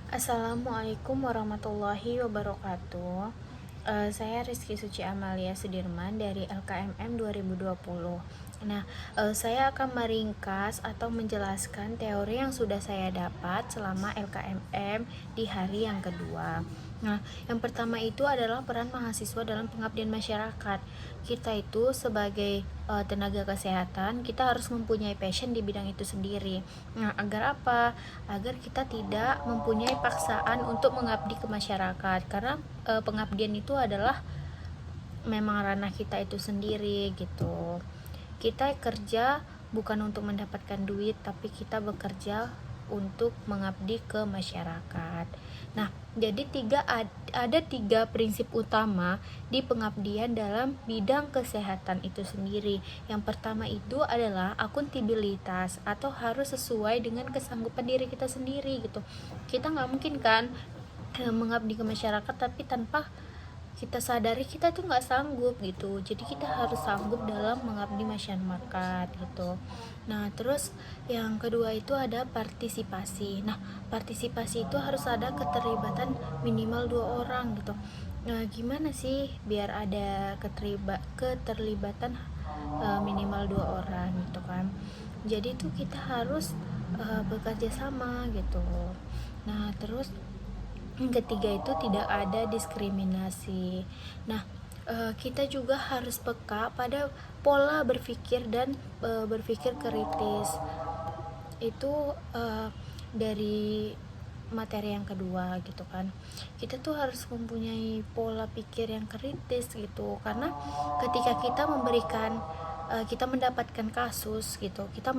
Assalamualaikum warahmatullahi wabarakatuh. Saya Rizky Suci Amalia Sudirman dari LKMM 2020. Nah, saya akan meringkas atau menjelaskan teori yang sudah saya dapat selama LKMM di hari yang kedua. Nah, yang pertama itu adalah peran mahasiswa dalam pengabdian masyarakat. Kita itu sebagai tenaga kesehatan, kita harus mempunyai passion di bidang itu sendiri. Nah, agar apa? Agar kita tidak mempunyai paksaan untuk mengabdi ke masyarakat, karena pengabdian itu adalah memang ranah kita itu sendiri gitu. Kita kerja bukan untuk mendapatkan duit, tapi kita bekerja untuk mengabdi ke masyarakat. Nah, jadi ada tiga prinsip utama di pengabdian dalam bidang kesehatan itu sendiri. Yang pertama itu adalah akuntabilitas, atau harus sesuai dengan kesanggupan diri kita sendiri gitu. Kita nggak mungkin kan mengabdi ke masyarakat tapi tanpa kita sadari kita tuh nggak sanggup gitu. Jadi kita harus sanggup dalam mengabdi masyarakat gitu. Nah, terus yang kedua itu ada partisipasi. Nah, partisipasi itu harus ada keterlibatan minimal 2 orang gitu. Nah, gimana sih biar ada keterlibatan minimal 2 orang gitu kan? Jadi tuh kita harus bekerja sama gitu. Nah, terus yang ketiga itu tidak ada diskriminasi. Nah, kita juga harus peka pada pola berpikir dan berpikir kritis. Itu dari materi yang kedua gitu kan. Kita tuh harus mempunyai pola pikir yang kritis gitu, karena ketika kita mendapatkan kasus gitu, kita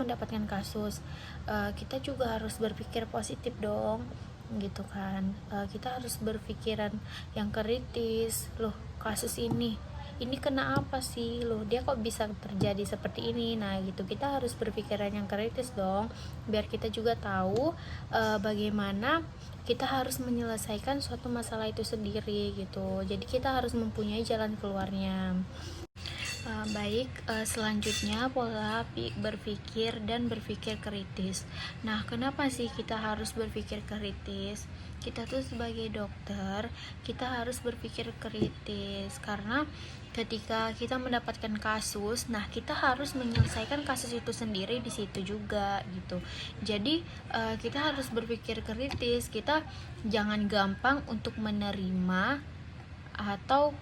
juga harus berpikir positif dong gitu kan. Kita harus berpikiran yang kritis. Loh, kasus ini kena apa sih, loh dia kok bisa terjadi seperti ini. Nah gitu, kita harus berpikiran yang kritis dong, biar kita juga tahu bagaimana kita harus menyelesaikan suatu masalah itu sendiri gitu. Jadi kita harus mempunyai jalan keluarnya. Selanjutnya pola berpikir dan berpikir kritis. Nah, kenapa sih kita harus berpikir kritis? Kita tuh sebagai dokter, kita harus berpikir kritis karena ketika kita mendapatkan kasus, nah kita harus menyelesaikan kasus itu sendiri di situ juga gitu. Jadi kita harus berpikir kritis. Kita jangan gampang untuk menerima atau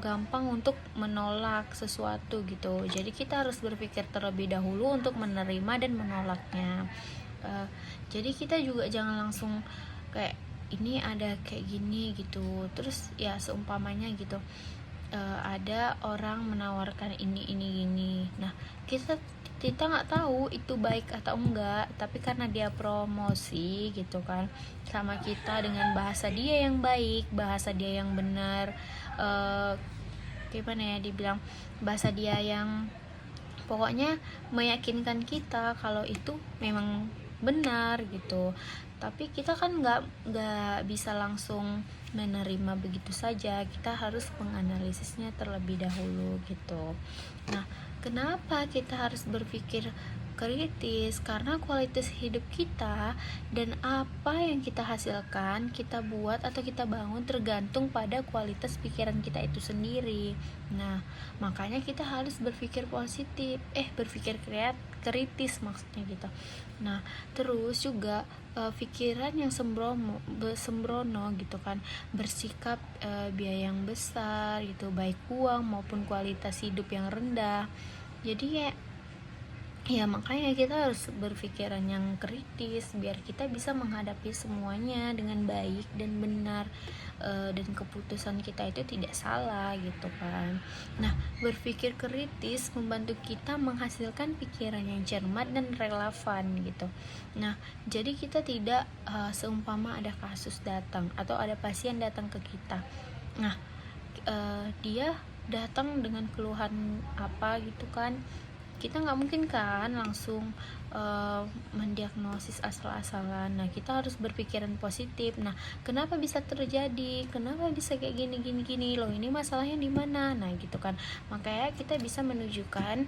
gampang untuk menolak sesuatu gitu. Jadi kita harus berpikir terlebih dahulu untuk menerima dan menolaknya. Jadi kita juga jangan langsung kayak ini ada kayak gini gitu, terus ya seumpamanya gitu, ada orang menawarkan ini. Nah, kita kita nggak tahu itu baik atau enggak, tapi karena dia promosi gitu kan sama kita dengan bahasa dia yang baik, bahasa dia yang benar, gimana ya dibilang, bahasa dia yang pokoknya meyakinkan kita kalau itu memang benar gitu. Tapi kita kan nggak bisa langsung menerima begitu saja, kita harus menganalisisnya terlebih dahulu gitu. Nah, kenapa kita harus berpikir kritis? Karena kualitas hidup kita dan apa yang kita hasilkan, kita buat atau kita bangun tergantung pada kualitas pikiran kita itu sendiri. Nah, makanya kita harus berpikir positif, berpikir kritis maksudnya gitu. Nah, terus juga pikiran yang sembrono gitu kan, bersikap biaya yang besar gitu, baik uang maupun kualitas hidup yang rendah. Jadi ya makanya kita harus berpikiran yang kritis biar kita bisa menghadapi semuanya dengan baik dan benar, dan keputusan kita itu tidak salah gitu kan. Nah, berpikir kritis membantu kita menghasilkan pikiran yang cermat dan relevan gitu. Nah, jadi kita tidak seumpama ada kasus datang atau ada pasien datang ke kita. Nah, dia datang dengan keluhan apa gitu kan, kita nggak mungkin kan langsung mendiagnosis asal-asalan. Nah, kita harus berpikiran positif. Nah, kenapa bisa terjadi, kenapa bisa kayak gini loh, ini masalahnya di mana. Nah gitu kan, makanya kita bisa menunjukkan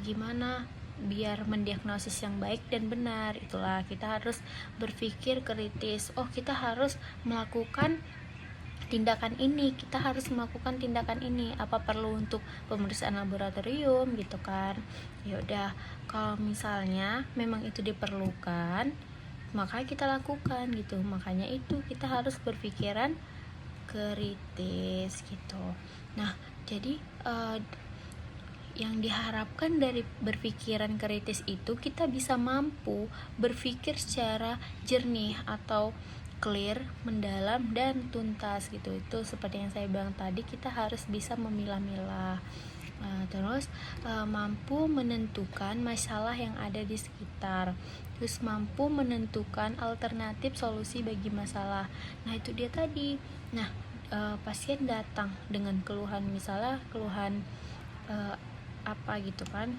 gimana biar mendiagnosis yang baik dan benar. Itulah kita harus berpikir kritis. Oh, kita harus melakukan tindakan ini, kita harus melakukan tindakan ini, apa perlu untuk pemeriksaan laboratorium gitu kan. Ya udah, kalau misalnya memang itu diperlukan, maka kita lakukan gitu. Makanya itu kita harus berpikiran kritis gitu. Nah, jadi yang diharapkan dari berpikiran kritis itu kita bisa mampu berpikir secara jernih atau clear, mendalam dan tuntas gitu. Itu seperti yang saya bilang tadi, kita harus bisa memilah-milah. Terus mampu menentukan masalah yang ada di sekitar, terus mampu menentukan alternatif solusi bagi masalah. Nah itu dia tadi. Nah pasien datang dengan keluhan, misalnya keluhan apa gitu kan,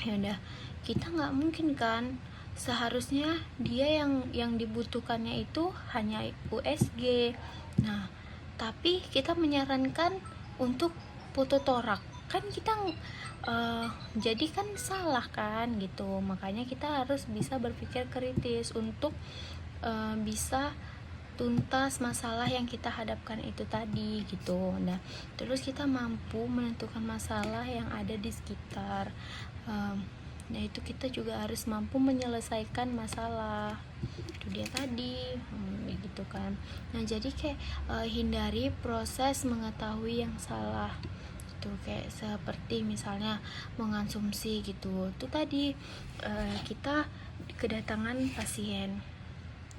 ya udah, kita nggak mungkin kan, seharusnya dia yang dibutuhkannya itu hanya USG. Nah tapi kita menyarankan untuk fototorak, kan kita jadi kan salah kan gitu. Makanya kita harus bisa berpikir kritis untuk bisa tuntas masalah yang kita hadapkan itu tadi gitu. Nah terus kita mampu menentukan masalah yang ada di sekitar. Nah itu kita juga harus mampu menyelesaikan masalah. Itu dia tadi, gitu kan. Nah jadi kayak hindari proses mengetahui yang salah. Itu kayak seperti misalnya mengonsumsi gitu. Itu tadi kita kedatangan pasien,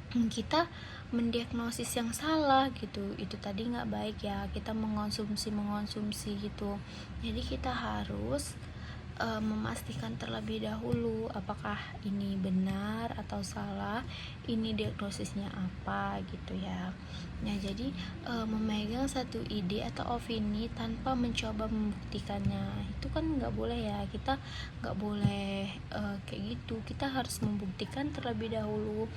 kita mendiagnosis yang salah gitu, itu tadi nggak baik ya, kita mengonsumsi gitu. Jadi kita harus memastikan terlebih dahulu apakah ini benar atau salah, ini diagnosisnya apa gitu ya. Nah jadi memegang satu ide atau opini tanpa mencoba membuktikannya itu kan nggak boleh ya. Kita nggak boleh kayak gitu. Kita harus membuktikan terlebih dahulu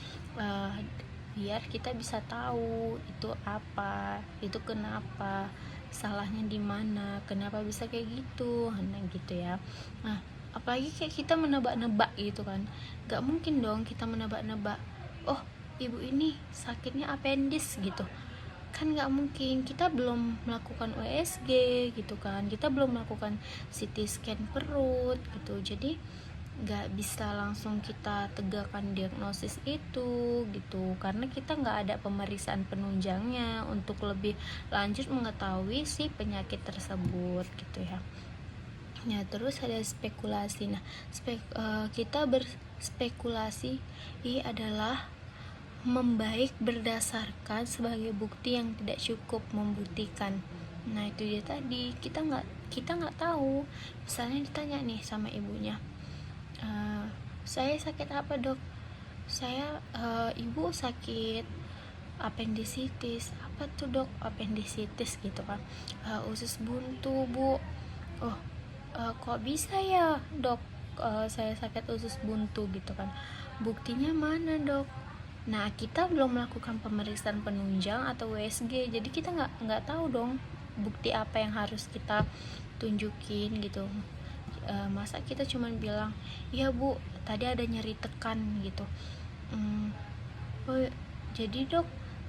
biar kita bisa tahu itu apa, itu kenapa, salahnya di mana, kenapa bisa kayak gitu. Nah gitu ya. Nah apalagi kayak kita menebak-nebak gitu kan, nggak mungkin dong kita menebak-nebak, oh ibu ini sakitnya apendis gitu kan, nggak mungkin. Kita belum melakukan USG gitu kan, kita belum melakukan CT scan perut gitu. Jadi nggak bisa langsung kita tegakkan diagnosis itu gitu, karena kita nggak ada pemeriksaan penunjangnya untuk lebih lanjut mengetahui si penyakit tersebut gitu ya. Nah terus ada spekulasi. Nah kita berspekulasi ini adalah membaik berdasarkan sebagai bukti yang tidak cukup membuktikan. Nah itu dia tadi, kita nggak tahu. Misalnya ditanya nih sama ibunya, saya sakit apa dok? Saya ibu sakit apendisitis. Apa tuh dok apendisitis gitu kan? Usus buntu bu. Oh kok bisa ya dok saya sakit usus buntu gitu kan, buktinya mana dok? Nah kita belum melakukan pemeriksaan penunjang atau USG, jadi kita nggak tahu dong bukti apa yang harus kita tunjukin gitu. Masa kita cuman bilang iya bu tadi ada nyeri tekan gitu. Oh jadi dok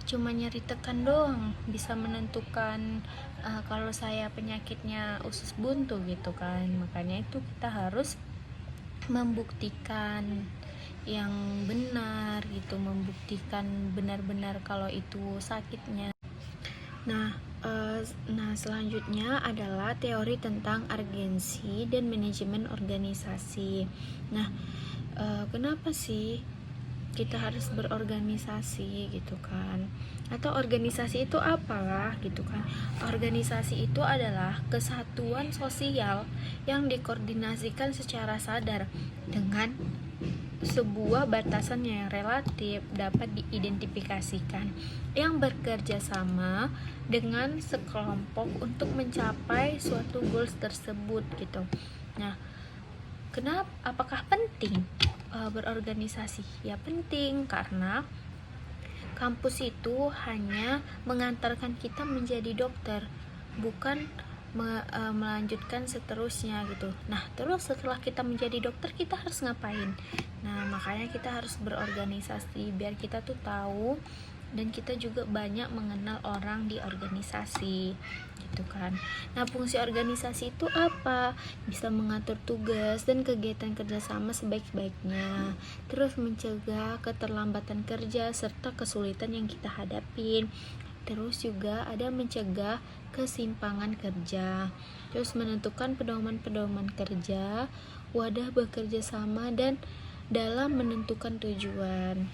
cuma nyeri tekan doang bisa menentukan kalau saya penyakitnya usus buntu gitu kan. Makanya itu kita harus membuktikan yang benar gitu, membuktikan benar-benar kalau itu sakitnya. Nah selanjutnya adalah teori tentang urgensi dan manajemen organisasi. Nah kenapa sih kita harus berorganisasi gitu kan, atau organisasi itu apalah gitu kan. Organisasi itu adalah kesatuan sosial yang dikoordinasikan secara sadar dengan sebuah batasan yang relatif dapat diidentifikasikan, yang bekerja sama dengan sekelompok untuk mencapai suatu goals tersebut gitu. Nah kenapa, apakah penting berorganisasi? Ya penting, karena kampus itu hanya mengantarkan kita menjadi dokter, bukan melanjutkan seterusnya gitu. Nah, terus setelah kita menjadi dokter kita harus ngapain? Nah, makanya kita harus berorganisasi biar kita tuh tahu dan kita juga banyak mengenal orang di organisasi gitu kan. Nah, fungsi organisasi itu apa? Bisa mengatur tugas dan kegiatan kerjasama sebaik-baiknya, terus mencegah keterlambatan kerja serta kesulitan yang kita hadapin, terus juga ada mencegah kesimpangan kerja, terus menentukan pedoman-pedoman kerja, wadah bekerja sama dan dalam menentukan tujuan,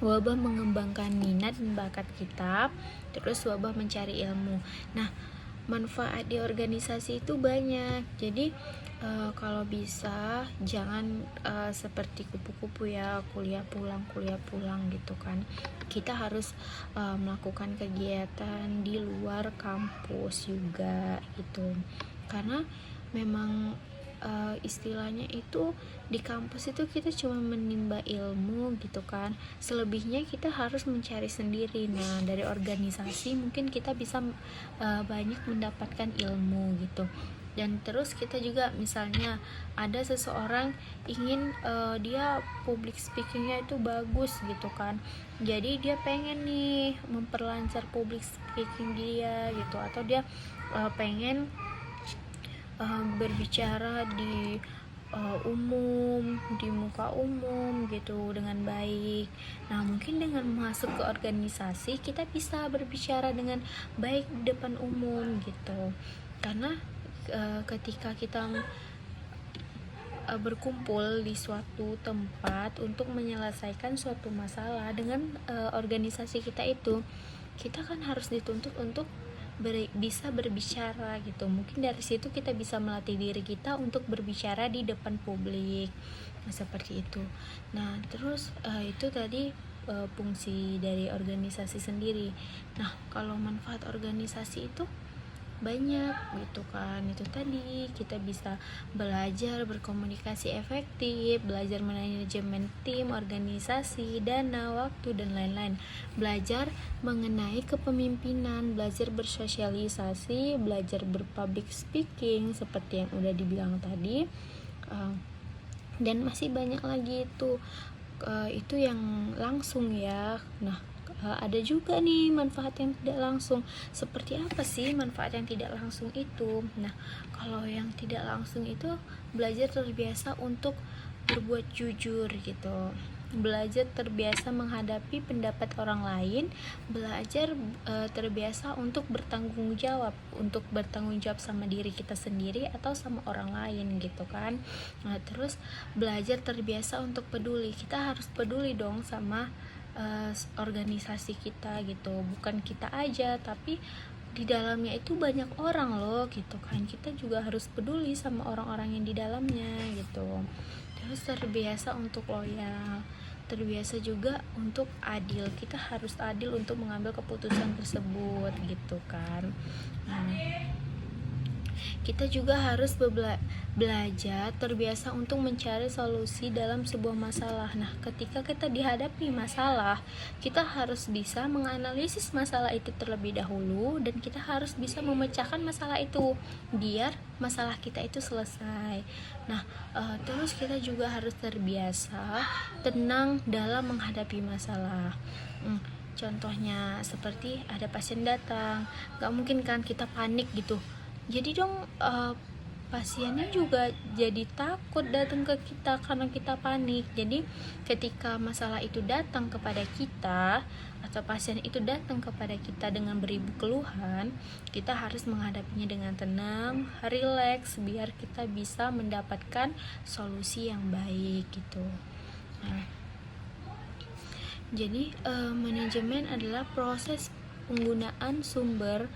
wabah mengembangkan minat dan bakat kita, terus wabah mencari ilmu. Nah, manfaat di organisasi itu banyak. Jadi kalau bisa jangan seperti kupu-kupu ya, kuliah pulang gitu kan. Kita harus melakukan kegiatan di luar kampus juga gitu. Karena memang istilahnya itu di kampus itu kita cuma menimba ilmu gitu kan, selebihnya kita harus mencari sendiri. Nah, dari organisasi mungkin kita bisa banyak mendapatkan ilmu gitu. Dan terus kita juga misalnya ada seseorang ingin dia public speakingnya itu bagus gitu kan, jadi dia pengen nih memperlancar public speaking dia gitu, atau dia pengen berbicara di umum, di muka umum gitu dengan baik. Nah, mungkin dengan masuk ke organisasi kita bisa berbicara dengan baik di depan umum gitu. Karena ketika kita berkumpul di suatu tempat untuk menyelesaikan suatu masalah dengan organisasi kita itu, kita kan harus dituntut untuk bisa berbicara gitu. Mungkin dari situ kita bisa melatih diri kita untuk berbicara di depan publik. Nah, seperti itu. Nah, terus itu tadi fungsi dari organisasi sendiri. Nah, kalau manfaat organisasi itu banyak gitu kan. Itu tadi kita bisa belajar berkomunikasi efektif, belajar manajemen tim, organisasi, dana, waktu, dan lain-lain, belajar mengenai kepemimpinan, belajar bersosialisasi, belajar berpublic speaking seperti yang udah dibilang tadi, dan masih banyak lagi itu yang langsung ya. Nah, ada juga nih manfaat yang tidak langsung. Seperti apa sih manfaat yang tidak langsung itu? Nah, kalau yang tidak langsung itu belajar terbiasa untuk berbuat jujur gitu, belajar terbiasa menghadapi pendapat orang lain, belajar terbiasa untuk bertanggung jawab sama diri kita sendiri atau sama orang lain gitu kan. Nah, terus belajar terbiasa untuk peduli. Kita harus peduli dong sama organisasi kita gitu, bukan kita aja tapi di dalamnya itu banyak orang loh gitu kan. Kita juga harus peduli sama orang-orang yang di dalamnya gitu. Terus terbiasa untuk loyal, terbiasa juga untuk adil. Kita harus adil untuk mengambil keputusan tersebut gitu kan. Nah, kita juga harus belajar terbiasa untuk mencari solusi dalam sebuah masalah. Nah, ketika kita dihadapi masalah, kita harus bisa menganalisis masalah itu terlebih dahulu dan kita harus bisa memecahkan masalah itu biar masalah kita itu selesai. Nah, terus kita juga harus terbiasa tenang dalam menghadapi masalah. Contohnya seperti ada pasien datang, gak mungkin kan kita panik gitu. Jadi dong pasiennya juga jadi takut datang ke kita karena kita panik. Jadi ketika masalah itu datang kepada kita atau pasien itu datang kepada kita dengan beribu keluhan, kita harus menghadapinya dengan tenang, rileks biar kita bisa mendapatkan solusi yang baik gitu. Nah, jadi manajemen adalah proses penggunaan sumber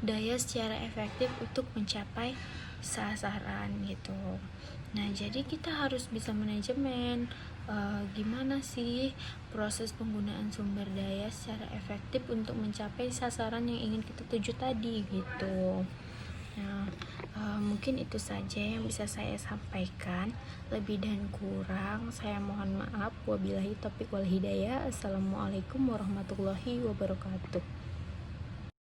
daya secara efektif untuk mencapai sasaran gitu. Nah, jadi kita harus bisa manajemen gimana sih proses penggunaan sumber daya secara efektif untuk mencapai sasaran yang ingin kita tuju tadi gitu. Nah, mungkin itu saja yang bisa saya sampaikan. Lebih dan kurang saya mohon maaf. Wabillahi taufiq wal hidayah. Assalamualaikum warahmatullahi wabarakatuh.